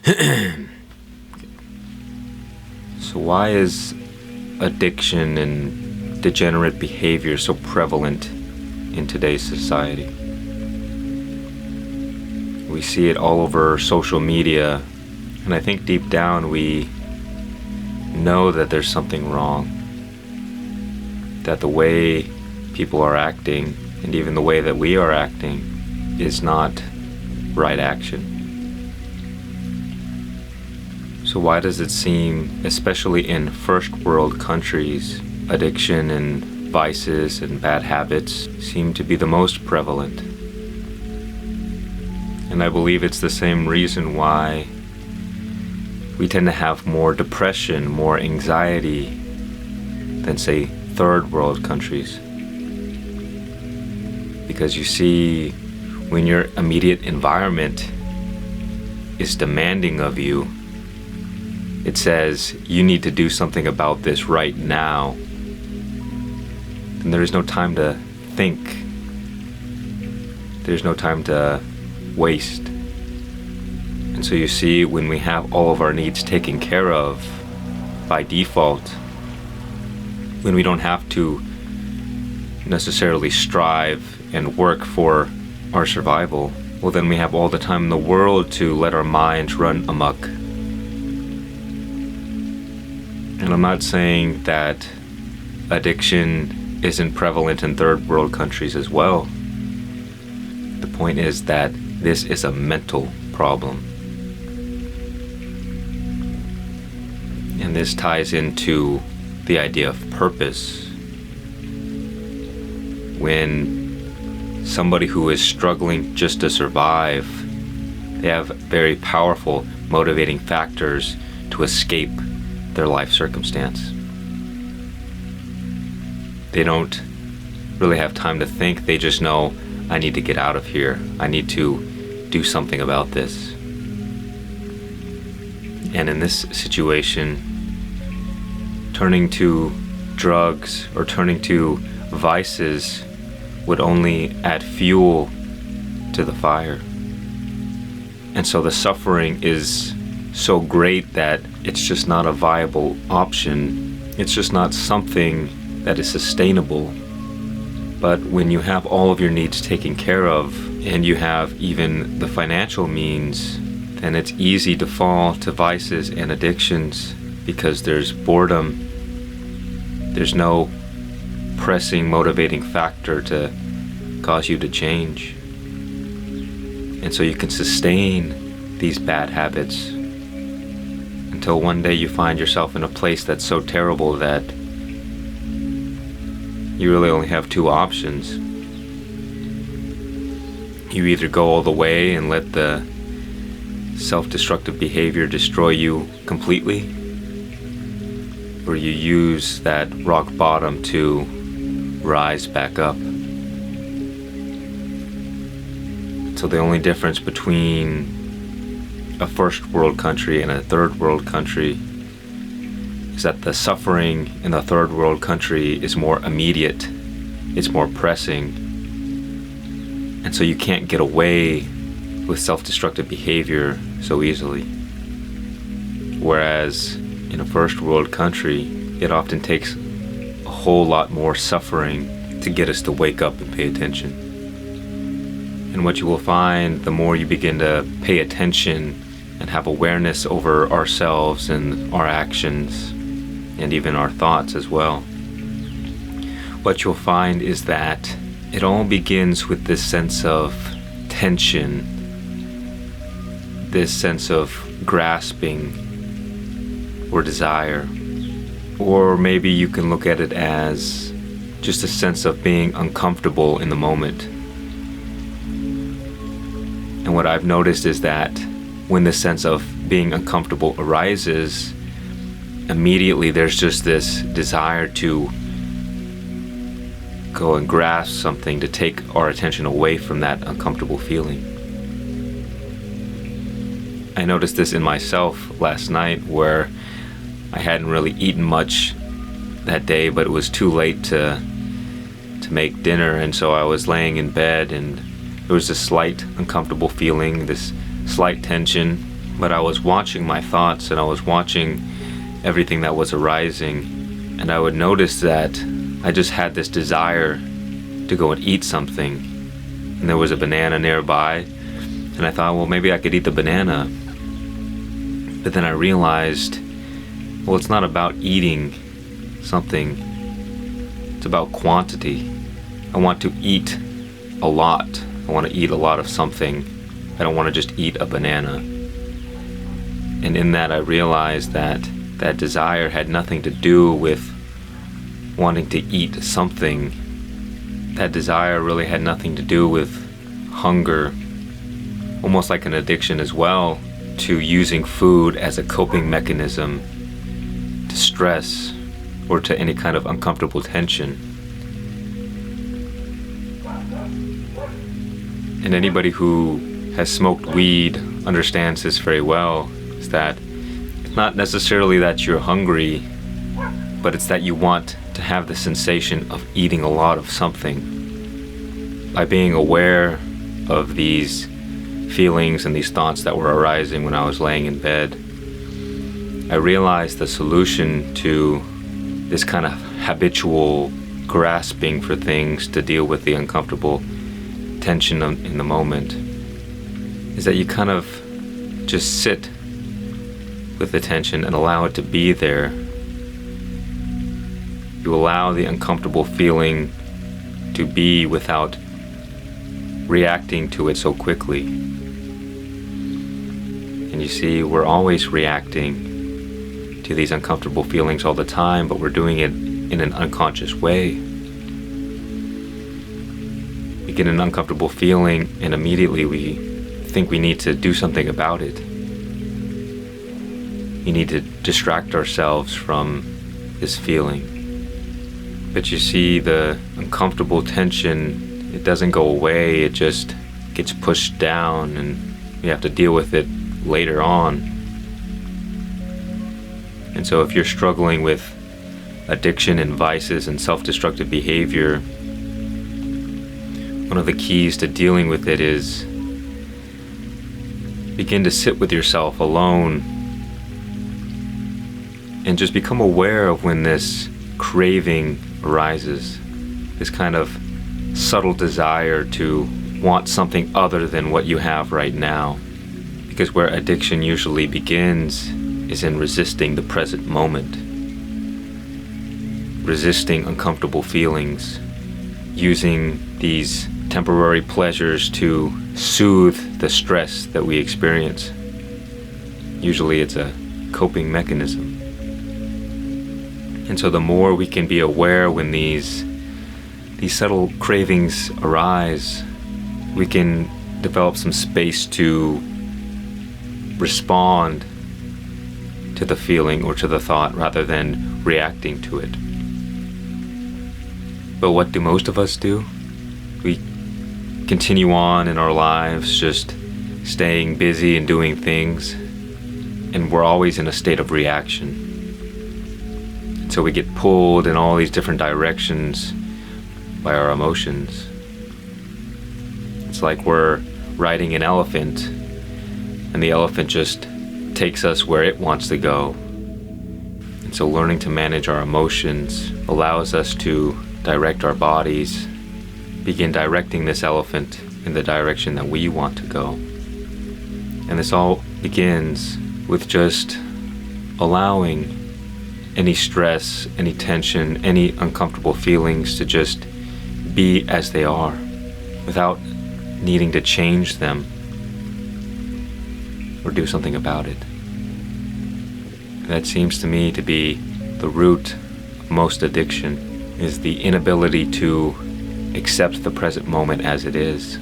So why is addiction and degenerate behavior so prevalent in today's society? We see it all over social media, and I think deep down we know that there's something wrong. That the way people are acting, and even the way that we are acting, is not right action. So why does it seem, especially in first world countries, addiction and vices and bad habits seem to be the most prevalent? And I believe it's the same reason why we tend to have more depression, more anxiety than, say, third world countries. Because you see, when your immediate environment is demanding of you, it says you need to do something about this right now, and there is no time to think. There's no time to waste. And so you see, when we have all of our needs taken care of by default, when we don't have to necessarily strive and work for our survival, well, then we have all the time in the world to let our minds run amok. And I'm not saying that addiction isn't prevalent in third world countries as well. The point is that this is a mental problem. And this ties into the idea of purpose. When somebody who is struggling just to survive, they have very powerful motivating factors to escape their life circumstance. They don't really have time to think. They just know, I need to get out of here. I need to do something about this. And in this situation, turning to drugs or turning to vices would only add fuel to the fire. And so the suffering is so great that it's just not a viable option. It's just not something that is sustainable. But when you have all of your needs taken care of, and you have even the financial means, then it's easy to fall to vices and addictions because there's boredom. There's no pressing motivating factor to cause you to change. And so you can sustain these bad habits until one day you find yourself in a place that's so terrible that you really only have two options. You either go all the way and let the self-destructive behavior destroy you completely, or you use that rock bottom to rise back up. So the only difference between a first world country and a third world country is that the suffering in the third world country is more immediate, it's more pressing, and so you can't get away with self-destructive behavior so easily. Whereas in a first world country, it often takes a whole lot more suffering to get us to wake up and pay attention. And what you will find, the more you begin to pay attention and have awareness over ourselves and our actions, and even our thoughts as well, what you'll find is that it all begins with this sense of tension, this sense of grasping or desire. Or maybe you can look at it as just a sense of being uncomfortable in the moment. And what I've noticed is that when the sense of being uncomfortable arises, immediately there's just this desire to go and grasp something, to take our attention away from that uncomfortable feeling. I noticed this in myself last night, where I hadn't really eaten much that day, but it was too late to make dinner, and so I was laying in bed, and there was this slight uncomfortable feeling, this slight tension But I was watching my thoughts and I was watching everything that was arising, and I would notice that I just had this desire to go and eat something. And there was a banana nearby, and I thought, well, maybe I could eat the banana. But then I realized, well, it's not about eating something, it's about quantity. I want to eat a lot. I want to eat a lot of something. I don't want to just eat a banana. And in that I realized that that desire had nothing to do with wanting to eat something. That desire really had nothing to do with hunger, almost like an addiction as well, to using food as a coping mechanism to stress or to any kind of uncomfortable tension. And anybody who has smoked weed understands this very well, is that it's not necessarily that you're hungry, but it's that you want to have the sensation of eating a lot of something. By being aware of these feelings and these thoughts that were arising when I was laying in bed, I realized the solution to this kind of habitual grasping for things to deal with the uncomfortable tension in the moment is that you kind of just sit with the tension and allow it to be there. You allow the uncomfortable feeling to be without reacting to it so quickly. And you see, we're always reacting to these uncomfortable feelings all the time, but we're doing it in an unconscious way. We get an uncomfortable feeling and immediately we think we need to do something about it. We need to distract ourselves from this feeling. But you see, the uncomfortable tension, it doesn't go away, it just gets pushed down and we have to deal with it later on. And so if you're struggling with addiction and vices and self-destructive behavior, one of the keys to dealing with it is begin to sit with yourself alone and just become aware of when this craving arises, this kind of subtle desire to want something other than what you have right now. Because where addiction usually begins is in resisting the present moment, resisting uncomfortable feelings, using these temporary pleasures to soothe the stress that we experience. Usually it's a coping mechanism. And so the more we can be aware when these subtle cravings arise, we can develop some space to respond to the feeling or to the thought rather than reacting to it. But what do most of us do? We continue on in our lives just staying busy and doing things, and we're always in a state of reaction. So we get pulled in all these different directions by our emotions. It's like we're riding an elephant and the elephant just takes us where it wants to go. And so learning to manage our emotions allows us to direct our bodies, begin directing this elephant in the direction that we want to go. And this all begins with just allowing any stress, any tension, any uncomfortable feelings to just be as they are without needing to change them or do something about it. That seems to me to be the root of most addiction, is the inability to accept the present moment as it is.